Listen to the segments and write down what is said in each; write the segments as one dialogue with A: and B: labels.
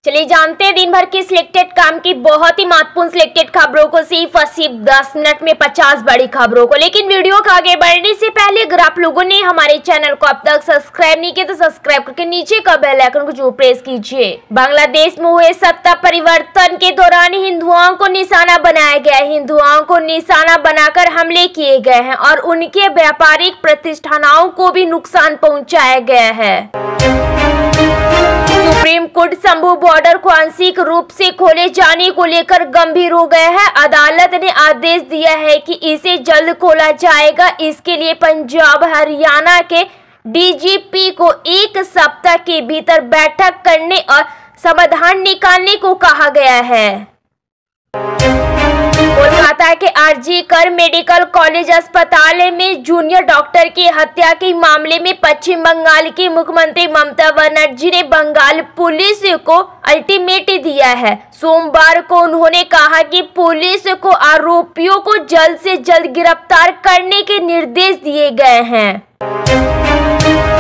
A: चलिए जानते हैं दिन भर की सिलेक्टेड काम की बहुत ही महत्वपूर्ण सिलेक्टेड खबरों को सिर्फ 10 मिनट में 50 बड़ी खबरों को। लेकिन वीडियो को आगे बढ़ने से पहले अगर आप लोगों ने हमारे चैनल को अब तक सब्सक्राइब नहीं किया तो सब्सक्राइब करके नीचे का बेल आइकन को जरूर प्रेस कीजिए। बांग्लादेश में हुए सत्ता परिवर्तन के दौरान हिंदुओं को निशाना बनाया गया है। हिंदुओं को निशाना बनाकर हमले किए गए हैं और उनके व्यापारिक प्रतिष्ठानों को भी नुकसान पहुँचाया गया है। सुप्रीम कोर्ट शंभू बॉर्डर को आंशिक रूप से खोले जाने को लेकर गंभीर हो गया है। अदालत ने आदेश दिया है कि इसे जल्द खोला जाएगा। इसके लिए पंजाब हरियाणा के डीजीपी को 1 सप्ताह के भीतर बैठक करने और समाधान निकालने को कहा गया है। कोलकाता के आरजी-कर मेडिकल कॉलेज अस्पताल में जूनियर डॉक्टर की हत्या के मामले में पश्चिम बंगाल की मुख्यमंत्री ममता बनर्जी ने बंगाल पुलिस को अल्टीमेटम दिया है। सोमवार को उन्होंने कहा कि पुलिस को आरोपियों को जल्द से जल्द गिरफ्तार करने के निर्देश दिए गए हैं।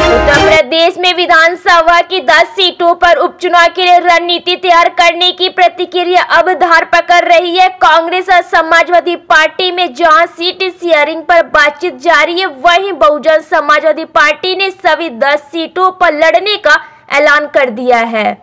A: उत्तर प्रदेश में विधानसभा की 10 सीटों पर उपचुनाव के लिए रणनीति तैयार करने की प्रतिक्रिया अब धार पकड़ रही है। कांग्रेस और समाजवादी पार्टी में जहां सीट शेयरिंग पर बातचीत जारी है, वहीं बहुजन समाजवादी पार्टी ने सभी 10 सीटों पर लड़ने का ऐलान कर दिया है।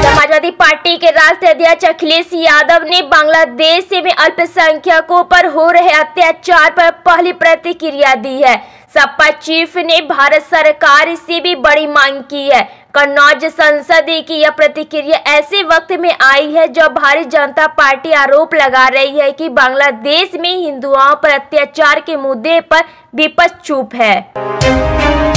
A: समाजवादी पार्टी के राष्ट्रीय अध्यक्ष अखिलेश यादव ने बांग्लादेश में अल्पसंख्यकों पर हो रहे अत्याचार पर पहली प्रतिक्रिया दी है। सपा चीफ ने भारत सरकार से भी बड़ी मांग की है। कन्नौज संसद की यह प्रतिक्रिया ऐसे वक्त में आई है जब भारतीय जनता पार्टी आरोप लगा रही है कि बांग्लादेश में हिंदुओं पर अत्याचार के मुद्दे पर विपक्ष चुप है।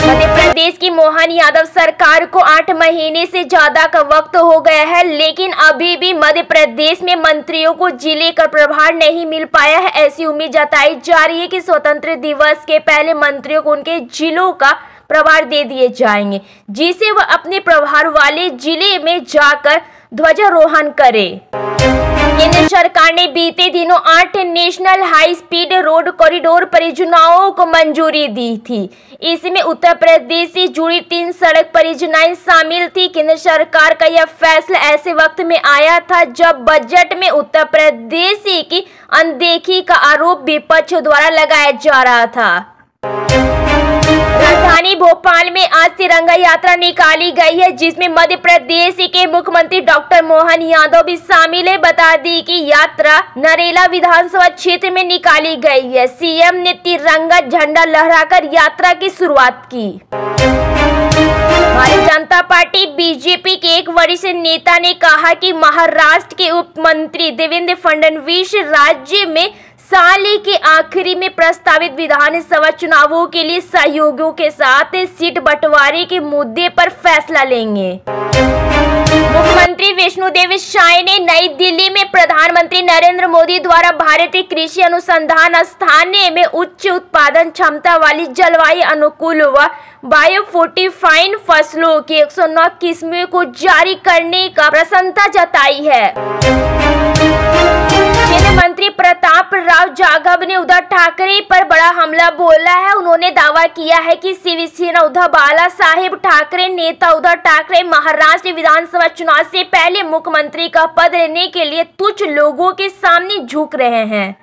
A: मध्य प्रदेश की मोहन यादव सरकार को 8 महीने से ज्यादा का वक्त हो गया है, लेकिन अभी भी मध्य प्रदेश में मंत्रियों को जिले का प्रभार नहीं मिल पाया है। ऐसी उम्मीद जताई जा रही है कि स्वतंत्र दिवस के पहले मंत्रियों को उनके जिलों का प्रभार दे दिए जाएंगे, जिसे वह अपने प्रभार वाले जिले में जाकर ध्वजारोहण करे। केंद्र सरकार ने बीते दिनों 8 national high speed road corridor परियोजनाओं को मंजूरी दी थी। इसमें उत्तर प्रदेश से जुड़ी 3 सड़क परियोजनाएं शामिल थी। केंद्र सरकार का यह फैसला ऐसे वक्त में आया था जब बजट में उत्तर प्रदेश की अनदेखी का आरोप विपक्ष द्वारा लगाया जा रहा था। राजधानी भोपाल में आज तिरंगा यात्रा निकाली गई है, जिसमें मध्य प्रदेश के मुख्यमंत्री डॉक्टर मोहन यादव भी शामिल है। बता दी कि यात्रा नरेला विधानसभा क्षेत्र में निकाली गई है। सीएम ने तिरंगा झंडा लहराकर यात्रा की शुरुआत की। भारतीय जनता पार्टी बीजेपी के एक वरिष्ठ नेता ने कहा कि महाराष्ट्र के उप मंत्री देवेंद्र फडणवीस राज्य में साल के आखिरी में प्रस्तावित विधानसभा चुनावों के लिए सहयोगियों के साथ सीट बंटवारे के मुद्दे पर फैसला लेंगे। मुख्यमंत्री विष्णुदेव साय ने नई दिल्ली में प्रधानमंत्री नरेंद्र मोदी द्वारा भारतीय कृषि अनुसंधान संस्थान में उच्च उत्पादन क्षमता वाली जलवायु अनुकूल व बायोफोर्टिफाइड फसलों की 109 किस्मों को जारी करने का प्रसन्नता जताई है। केंद्रीय मंत्री प्रताप राव जाधव ने उद्धव ठाकरे पर बड़ा हमला बोला है। उन्होंने दावा किया है कि शिवसेना उद्धव बाला साहेब ठाकरे नेता उद्धव ठाकरे महाराष्ट्र विधानसभा चुनाव से पहले मुख्यमंत्री का पद लेने के लिए तुच्छ लोगों के सामने झुक रहे हैं।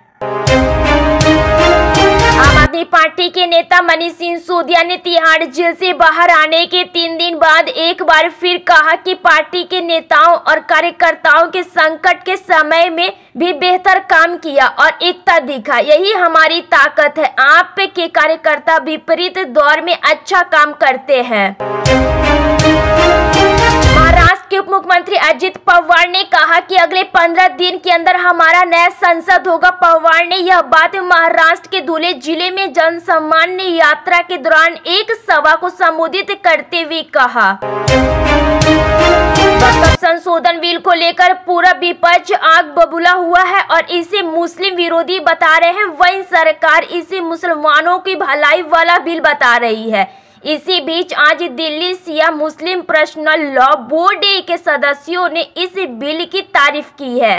A: आम आदमी पार्टी के नेता मनीष सिसोदिया ने तिहाड़ जेल से बाहर आने के 3 दिन बाद एक बार फिर कहा कि पार्टी के नेताओं और कार्यकर्ताओं के संकट के समय में भी बेहतर काम किया और एकता दिखा। यही हमारी ताकत है। आप के कार्यकर्ता विपरीत दौर में अच्छा काम करते हैं। महाराष्ट्र के उप मुख्यमंत्री अजित पवार ने कहा कि अगले 15 दिन के अंदर हमारा नया संसद होगा। पवार ने यह बात महाराष्ट्र के धुले जिले में जन सम्मान यात्रा के दौरान एक सभा को संबोधित करते हुए कहा। वक्फ संशोधन बिल को लेकर पूरा विपक्ष आग बबूला हुआ है और इसे मुस्लिम विरोधी बता रहे हैं। वहीं सरकार इसे मुसलमानों की भलाई वाला बिल बता रही है। इसी बीच आज दिल्ली शिया मुस्लिम पर्सनल लॉ बोर्ड के सदस्यों ने इस बिल की तारीफ की है।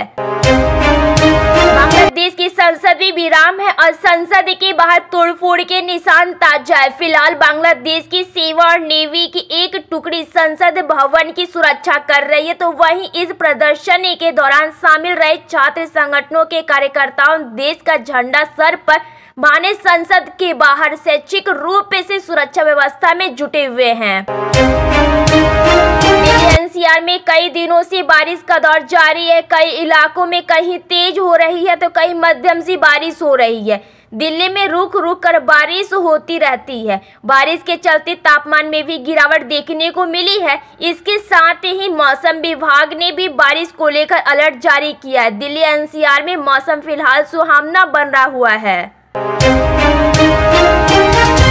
A: बांग्लादेश की संसद भी विराम है और संसद के बाहर तोड़फोड़ के निशान ताजा है। फिलहाल बांग्लादेश की सेना और नेवी की एक टुकड़ी संसद भवन की सुरक्षा कर रही है, तो वहीं इस प्रदर्शन के दौरान शामिल रहे छात्र संगठनों के कार्यकर्ताओं देश का झंडा सर पर माने संसद के बाहर स्वैच्छिक रूप से सुरक्षा व्यवस्था में जुटे हुए हैं। एनसीआर में कई दिनों से बारिश का दौर जारी है। कई इलाकों में कहीं तेज हो रही है तो कहीं मध्यम सी बारिश हो रही है। दिल्ली में रुक रुक कर बारिश होती रहती है। बारिश के चलते तापमान में भी गिरावट देखने को मिली है। इसके साथ ही मौसम विभाग ने भी बारिश को लेकर अलर्ट जारी किया है। दिल्ली एनसीआर में मौसम फिलहाल सुहावना बन रहा हुआ है।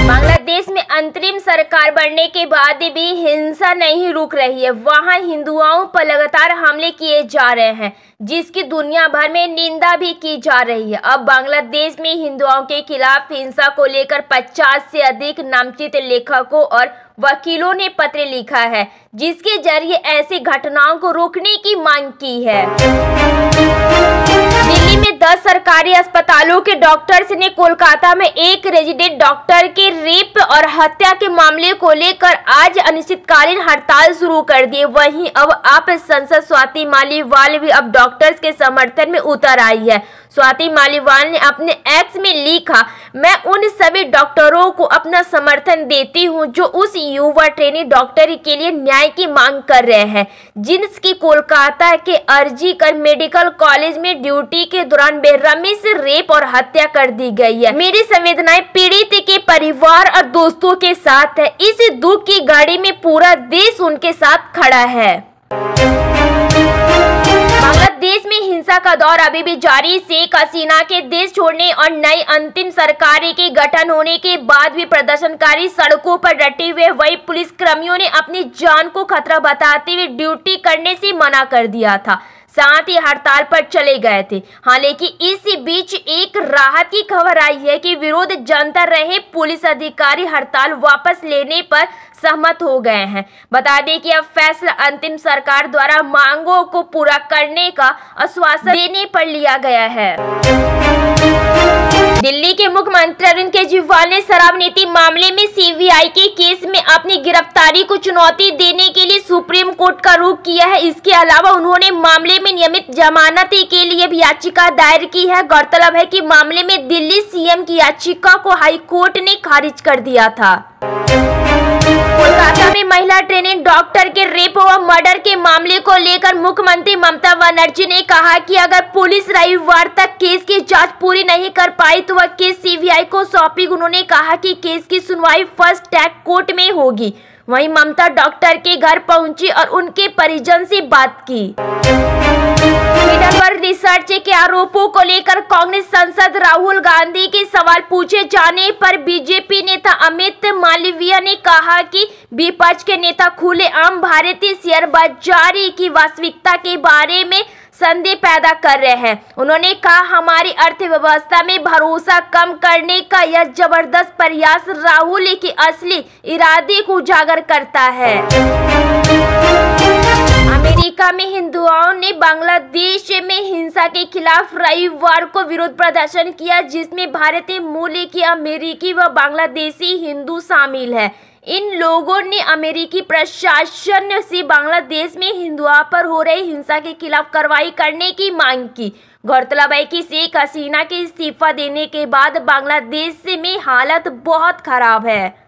A: बांग्लादेश में अंतरिम सरकार बनने के बाद भी हिंसा नहीं रुक रही है। वहां हिंदुओं पर लगातार हमले किए जा रहे हैं, जिसकी दुनिया भर में निंदा भी की जा रही है। अब बांग्लादेश में हिंदुओं के खिलाफ हिंसा को लेकर 50 से अधिक नामचीन लेखकों और वकीलों ने पत्र लिखा है, जिसके जरिए ऐसी घटनाओं को रोकने की मांग की है। दिल्ली में 10 सरकारी अस्पतालों के डॉक्टर्स ने कोलकाता में एक रेजिडेंट डॉक्टर के रेप और हत्या के मामले को लेकर आज अनिश्चितकालीन हड़ताल शुरू कर दी। वहीं अब आप सांसद स्वाति मालीवाल भी अब डॉक्टर्स के समर्थन में उतर आई है। स्वाति मालीवाल ने अपने एक्स में लिखा, मैं उन सभी डॉक्टरों को अपना समर्थन देती हूं जो उस युवा ट्रेनी डॉक्टर के लिए न्याय की मांग कर रहे हैं, जिनकी कोलकाता के अर्जी कर मेडिकल कॉलेज में ड्यूटी के दौरान बेरहमी से रेप और हत्या कर दी गई है। मेरी संवेदनाएं पीड़ित के परिवार और दोस्तों के साथ है। इस दुख की घड़ी में पूरा देश उनके साथ खड़ा है। बांग्लादेश में हिंसा का दौर अभी भी जारी। शेख हसीना के देश छोड़ने और नई अंतिम सरकार के गठन होने के बाद भी प्रदर्शनकारी सड़कों पर डटे हुए। वही पुलिस कर्मियों ने अपनी जान को खतरा बताते हुए ड्यूटी करने से मना कर दिया था, साथ ही हड़ताल पर चले गए थे। हालांकि इसी बीच एक राहत की खबर आई है कि विरोध जनता रहे पुलिस अधिकारी हड़ताल वापस लेने पर सहमत हो गए हैं। बता दें कि अब फैसला अंतिम सरकार द्वारा मांगों को पूरा करने का आश्वासन देने पर लिया गया है। दिल्ली के मुख्यमंत्री अरविंद केजरीवाल ने शराब नीति मामले में सीबीआई के केस में अपनी गिरफ्तारी को चुनौती देने के लिए सुप्रीम कोर्ट का रुख किया है। इसके अलावा उन्होंने मामले में नियमित जमानत के लिए भी याचिका दायर की है। गौरतलब है कि मामले में दिल्ली सीएम की याचिका को हाई कोर्ट ने खारिज कर दिया था। कोलकाता में महिला ट्रेनिंग डॉक्टर के रेप व मर्डर के मामले को लेकर मुख्यमंत्री ममता बनर्जी ने कहा कि अगर पुलिस रविवार तक केस की जांच पूरी नहीं कर पाई तो वह केस सीबीआई को सौंपेगी। उन्होंने कहा कि केस की सुनवाई फर्स्ट ट्रैक कोर्ट में होगी। वहीं ममता डॉक्टर के घर पहुंची और उनके परिजन से बात की। ट्विटर पर रिसर्च के आरोपों को लेकर कांग्रेस सांसद राहुल गांधी के सवाल पूछे जाने पर बीजेपी नेता अमित मालवीय ने कहा कि विपक्ष के नेता खुलेआम भारतीय शेयर बाजार की वास्तविकता के बारे में संदेह पैदा कर रहे हैं। उन्होंने कहा, हमारी अर्थव्यवस्था में भरोसा कम करने का यह जबरदस्त प्रयास राहुल के असली इरादे को उजागर करता है। अमेरिका में हिंदुओं ने बांग्लादेश में हिंसा के खिलाफ रविवार को विरोध प्रदर्शन किया, जिसमें भारतीय मूल के अमेरिकी व बांग्लादेशी हिंदू शामिल हैं। इन लोगों ने अमेरिकी प्रशासन से बांग्लादेश में हिंदुओं पर हो रही हिंसा के खिलाफ कार्रवाई करने की मांग की। गौरतलब है कि शेख हसीना के इस्तीफा देने के बाद बांग्लादेश में हालत बहुत खराब है।